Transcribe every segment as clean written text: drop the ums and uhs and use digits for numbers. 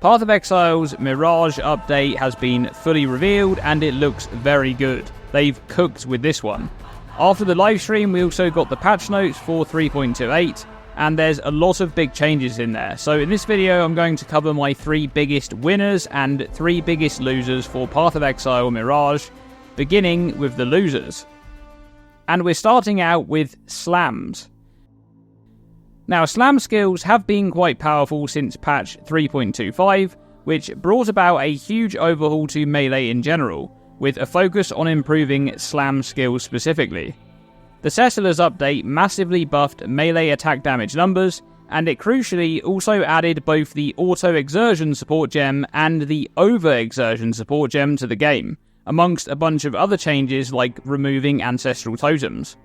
Path of Exile's Mirage update has been fully revealed and it looks very good. They've cooked with this one. After the livestream, we also got the patch notes for 3.28, and there's a lot of big changes in there. So in this video, I'm going to cover my 3 biggest winners and 3 biggest losers for Path of Exile Mirage, beginning with the losers. And we're starting out with slams. Now, slam skills have been quite powerful since patch 3.25, which brought about a huge overhaul to melee in general, with a focus on improving slam skills specifically. The Settlers update massively buffed melee attack damage numbers, and it crucially also added both the auto-exertion support gem and the over-exertion support gem to the game, amongst a bunch of other changes like removing ancestral totems.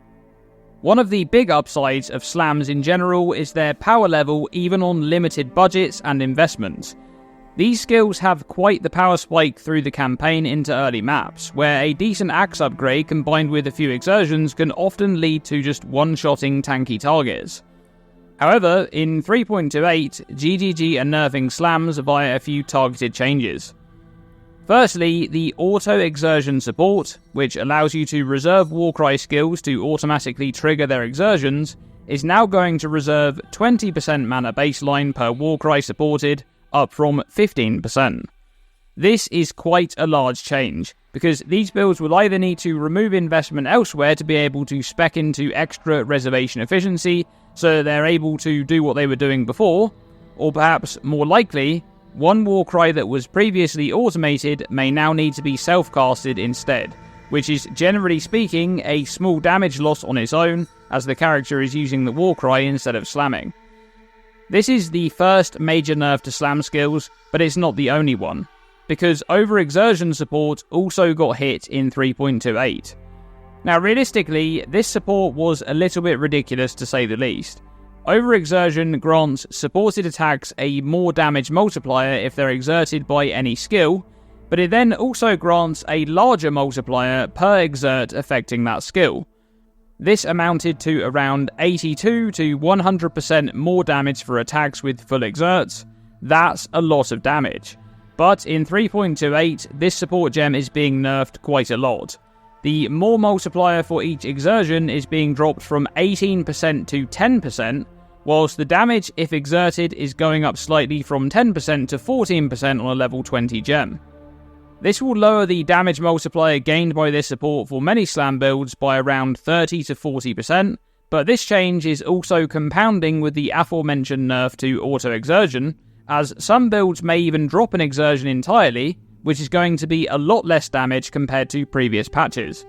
One of the big upsides of slams in general is their power level even on limited budgets and investments. These skills have quite the power spike through the campaign into early maps, where a decent axe upgrade combined with a few exertions can often lead to just one-shotting tanky targets. However, in 3.28, GGG are nerfing slams via a few targeted changes. Firstly, the auto-exertion support, which allows you to reserve Warcry skills to automatically trigger their exertions, is now going to reserve 20% mana baseline per Warcry supported, up from 15%. This is quite a large change, because these builds will either need to remove investment elsewhere to be able to spec into extra reservation efficiency, so they're able to do what they were doing before, or perhaps more likely, one Warcry that was previously automated may now need to be self-casted instead, which is generally speaking a small damage loss on its own, as the character is using the Warcry instead of slamming. This is the first major nerf to slam skills, but it's not the only one, because over-exertion support also got hit in 3.28. Now realistically, this support was a little bit ridiculous to say the least. Overexertion grants supported attacks a more damage multiplier if they're exerted by any skill, but it then also grants a larger multiplier per exert affecting that skill. This amounted to around 82 to 100% more damage for attacks with full exerts. That's a lot of damage. But in 3.28, this support gem is being nerfed quite a lot. The more multiplier for each exertion is being dropped from 18% to 10%, whilst the damage, if exerted, is going up slightly from 10% to 14% on a level 20 gem. This will lower the damage multiplier gained by this support for many slam builds by around 30 to 40%, but this change is also compounding with the aforementioned nerf to auto-exertion, as some builds may even drop an exertion entirely, which is going to be a lot less damage compared to previous patches.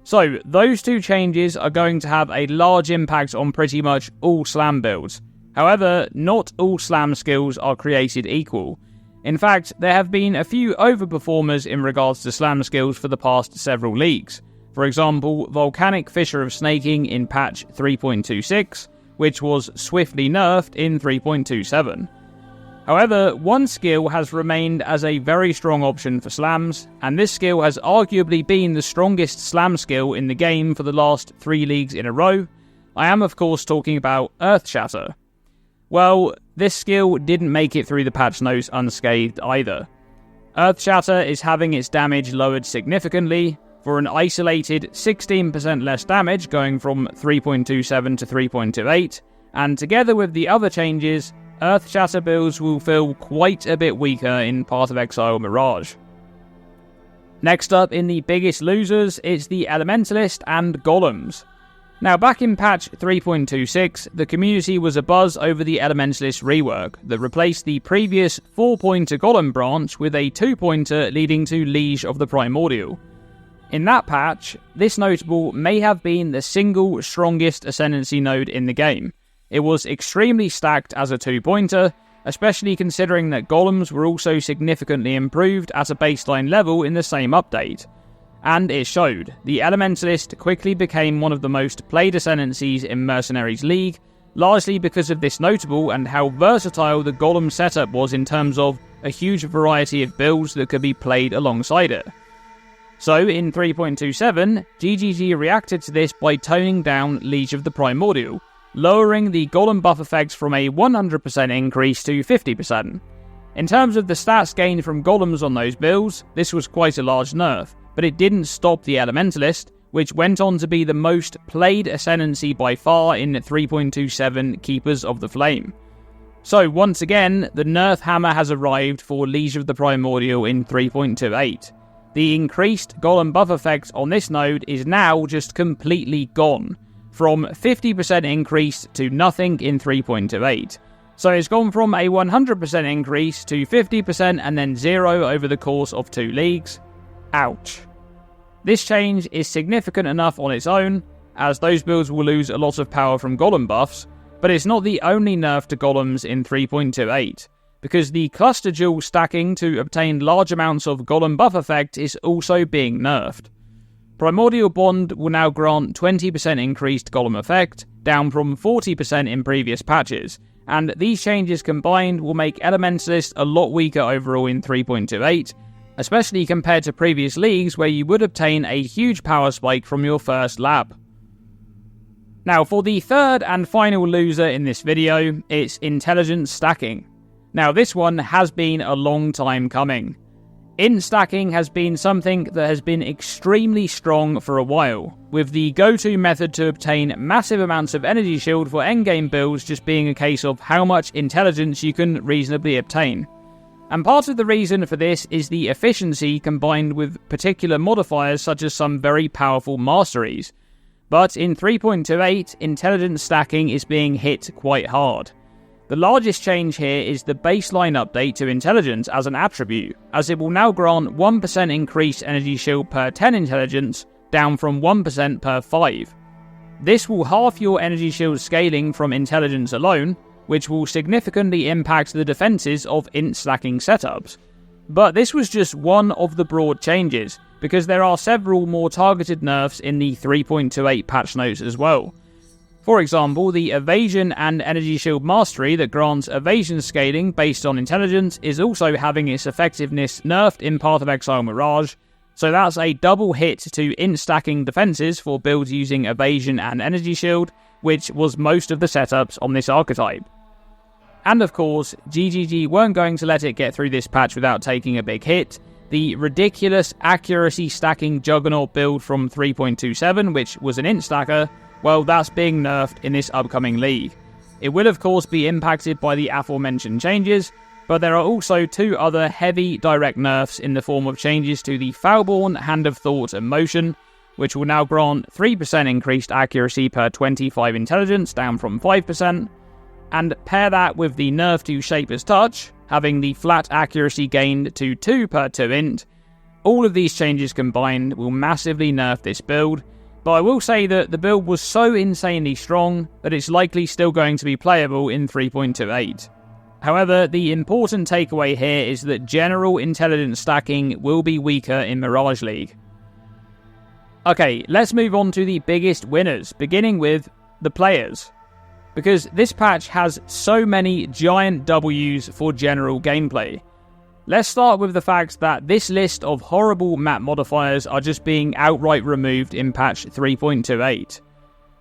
So, those 2 changes are going to have a large impact on pretty much all slam builds. However, not all slam skills are created equal. In fact, there have been a few overperformers in regards to slam skills for the past several leagues. For example, Volcanic Fissure of Snaking in patch 3.26, which was swiftly nerfed in 3.27. However, one skill has remained as a very strong option for slams, and this skill has arguably been the strongest slam skill in the game for the last 3 leagues in a row. I am of course talking about Earthshatter. Well, this skill didn't make it through the patch notes unscathed either. Earthshatter is having its damage lowered significantly, for an isolated 16% less damage going from 3.27 to 3.28, and together with the other changes, Earthshatter builds will feel quite a bit weaker in Path of Exile Mirage. Next up in the biggest losers, it's the Elementalist and Golems. Now back in patch 3.26, the community was abuzz over the Elementalist rework that replaced the previous 4-pointer Golem branch with a 2-pointer leading to Liege of the Primordial. In that patch, this notable may have been the single strongest Ascendancy node in the game. It was extremely stacked as a 2-pointer, especially considering that Golems were also significantly improved at a baseline level in the same update. And it showed. The Elementalist quickly became one of the most played Ascendancies in Mercenaries League, largely because of this notable and how versatile the Golem setup was in terms of a huge variety of builds that could be played alongside it. So in 3.27, GGG reacted to this by toning down Liege of the Primordial, lowering the Golem buff effects from a 100% increase to 50%. In terms of the stats gained from golems on those builds, this was quite a large nerf, but it didn't stop the Elementalist, which went on to be the most played ascendancy by far in 3.27 Keepers of the Flame. So once again, the nerf hammer has arrived for Liege of the Primordial in 3.28. The increased golem buff effect on this node is now just completely gone, from 50% increase to nothing in 3.28. So it's gone from a 100% increase to 50% and then 0 over the course of 2 leagues. Ouch. This change is significant enough on its own, as those builds will lose a lot of power from golem buffs, but it's not the only nerf to golems in 3.28, because the cluster jewel stacking to obtain large amounts of golem buff effect is also being nerfed. Primordial Bond will now grant 20% increased golem effect, down from 40% in previous patches, and these changes combined will make Elementalist a lot weaker overall in 3.28, especially compared to previous leagues where you would obtain a huge power spike from your first lap. Now for the third and final loser in this video, it's intelligence stacking. Now this one has been a long time coming. Int stacking has been something that has been extremely strong for a while, with the go-to method to obtain massive amounts of energy shield for endgame builds just being a case of how much intelligence you can reasonably obtain. And part of the reason for this is the efficiency combined with particular modifiers such as some very powerful masteries. But in 3.28, intelligence stacking is being hit quite hard. The largest change here is the baseline update to intelligence as an attribute, as it will now grant 1% increased energy shield per 10 intelligence, down from 1% per 5. This will halve your energy shield scaling from intelligence alone, which will significantly impact the defenses of int stacking setups. But this was just one of the broad changes, because there are several more targeted nerfs in the 3.28 patch notes as well. For example, the Evasion and Energy Shield Mastery that grants evasion scaling based on intelligence is also having its effectiveness nerfed in Path of Exile Mirage, so that's a double hit to int stacking defenses for builds using Evasion and Energy Shield, which was most of the setups on this archetype. And of course, GGG weren't going to let it get through this patch without taking a big hit. The ridiculous accuracy stacking Juggernaut build from 3.27, which was an int stacker, well, that's being nerfed in this upcoming league. It will of course be impacted by the aforementioned changes, but there are also 2 other heavy direct nerfs in the form of changes to the Foulborn, Hand of Thought and Motion, which will now grant 3% increased accuracy per 25 intelligence, down from 5%, and pair that with the nerf to Shaper's Touch, having the flat accuracy gained to 2 per 2 int. All of these changes combined will massively nerf this build, but I will say that the build was so insanely strong that it's likely still going to be playable in 3.28. However, the important takeaway here is that general intelligence stacking will be weaker in Mirage League. Okay, let's move on to the biggest winners, beginning with the players. Because this patch has so many giant W's for general gameplay. Let's start with the fact that this list of horrible map modifiers are just being outright removed in patch 3.28.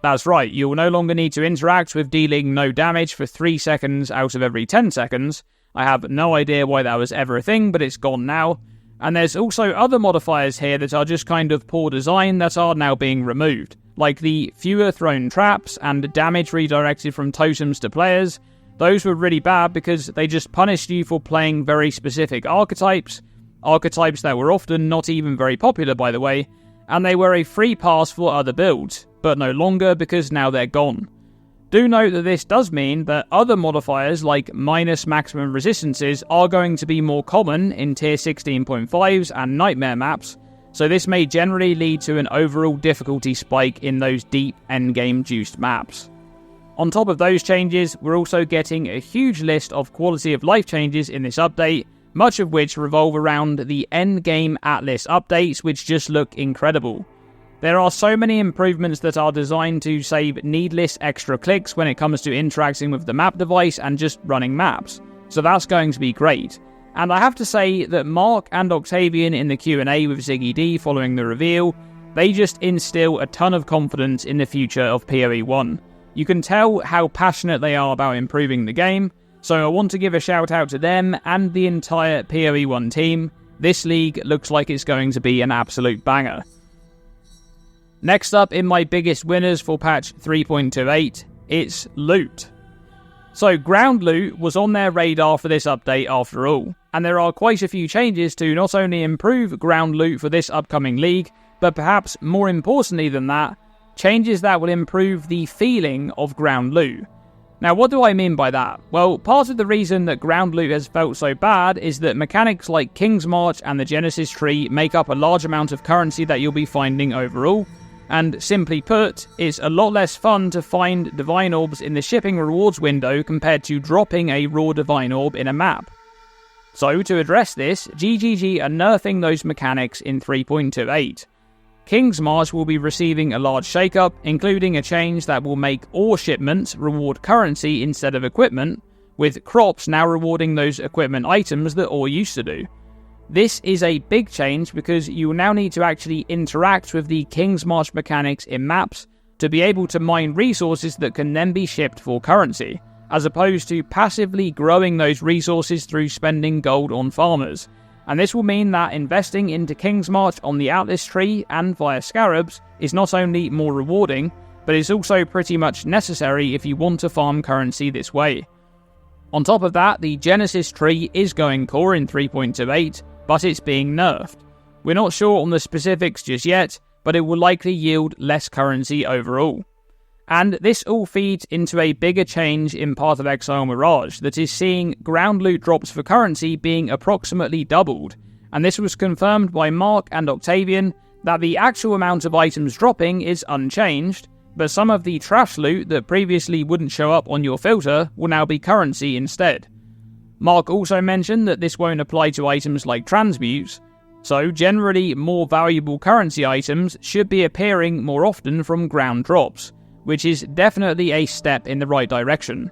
That's right, you will no longer need to interact with dealing no damage for 3 seconds out of every 10 seconds. I have no idea why that was ever a thing, but it's gone now. And there's also other modifiers here that are just kind of poor design that are now being removed, like the fewer thrown traps and damage redirected from totems to players. Those were really bad because they just punished you for playing very specific archetypes that were often not even very popular by the way, and they were a free pass for other builds, but no longer because now they're gone. Do note that this does mean that other modifiers like minus maximum resistances are going to be more common in tier 16.5s and nightmare maps, so this may generally lead to an overall difficulty spike in those deep endgame juiced maps. On top of those changes, we're also getting a huge list of quality of life changes in this update, much of which revolve around the endgame Atlas updates, which just look incredible. There are so many improvements that are designed to save needless extra clicks when it comes to interacting with the map device and just running maps, so that's going to be great. And I have to say that Mark and Octavian in the Q&A with Ziggy D following the reveal, they just instill a ton of confidence in the future of PoE 1. You can tell how passionate they are about improving the game, So I want to give a shout out to them and the entire PoE1 team. This league looks like it's going to be an absolute banger. Next up in my biggest winners for patch 3.28, it's loot. So ground loot was on their radar for this update after all, and there are quite a few changes to not only improve ground loot for this upcoming league, but perhaps more importantly than that, changes that will improve the feeling of ground loot. Now what do I mean by that? Well, part of the reason that ground loot has felt so bad is that mechanics like King's March and the Genesis Tree make up a large amount of currency that you'll be finding overall, and simply put, it's a lot less fun to find Divine Orbs in the shipping rewards window compared to dropping a raw Divine Orb in a map. So to address this, GGG are nerfing those mechanics in 3.28. King's March will be receiving a large shakeup, including a change that will make ore shipments reward currency instead of equipment, with crops now rewarding those equipment items that ore used to do. This is a big change because you will now need to actually interact with the King's March mechanics in maps to be able to mine resources that can then be shipped for currency, as opposed to passively growing those resources through spending gold on farmers. And this will mean that investing into King's March on the Atlas tree and via scarabs is not only more rewarding, but is also pretty much necessary if you want to farm currency this way. On top of that, the Genesis tree is going core in 3.28, but it's being nerfed. We're not sure on the specifics just yet, but it will likely yield less currency overall. And this all feeds into a bigger change in Path of Exile Mirage that is seeing ground loot drops for currency being approximately doubled, and this was confirmed by Mark and Octavian that the actual amount of items dropping is unchanged, but some of the trash loot that previously wouldn't show up on your filter will now be currency instead. Mark also mentioned that this won't apply to items like transmutes, so generally more valuable currency items should be appearing more often from ground drops, which is definitely a step in the right direction.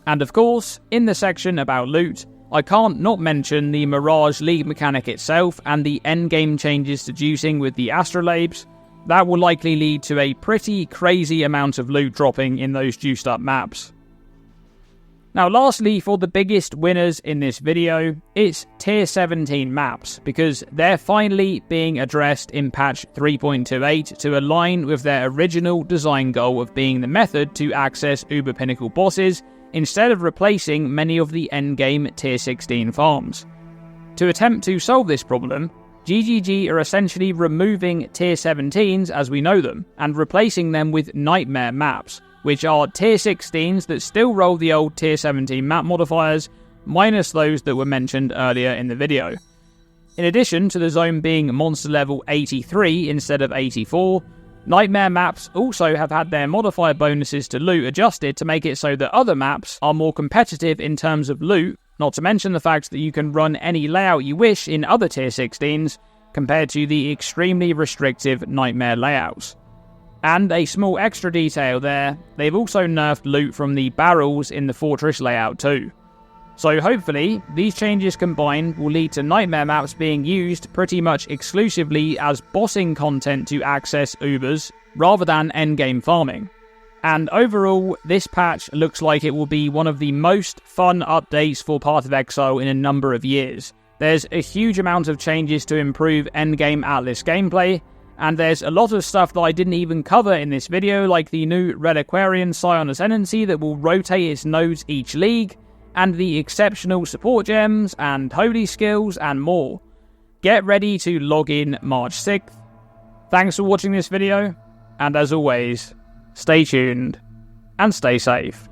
And of course, in the section about loot, I can't not mention the Mirage League mechanic itself and the endgame changes to juicing with the astrolabes. That will likely lead to a pretty crazy amount of loot dropping in those juiced up maps. Now lastly, for the biggest winners in this video, it's tier 17 maps, because they're finally being addressed in patch 3.28 to align with their original design goal of being the method to access Uber Pinnacle bosses, instead of replacing many of the endgame tier 16 farms. To attempt to solve this problem, GGG are essentially removing tier 17s as we know them, and replacing them with nightmare maps, which are tier 16s that still roll the old tier 17 map modifiers, minus those that were mentioned earlier in the video. In addition to the zone being monster level 83 instead of 84, nightmare maps also have had their modifier bonuses to loot adjusted to make it so that other maps are more competitive in terms of loot, not to mention the fact that you can run any layout you wish in other tier 16s, compared to the extremely restrictive nightmare layouts. And a small extra detail there, they've also nerfed loot from the barrels in the fortress layout too. So hopefully, these changes combined will lead to nightmare maps being used pretty much exclusively as bossing content to access Ubers, rather than endgame farming. And overall, this patch looks like it will be one of the most fun updates for Path of Exile in a number of years. There's a huge amount of changes to improve endgame Atlas gameplay, and there's a lot of stuff that I didn't even cover in this video, like the new Reliquarian Scion Ascendancy that will rotate its nodes each league, and the exceptional support gems, and holy skills, and more. Get ready to log in March 6th. Thanks for watching this video, and as always, stay tuned and stay safe.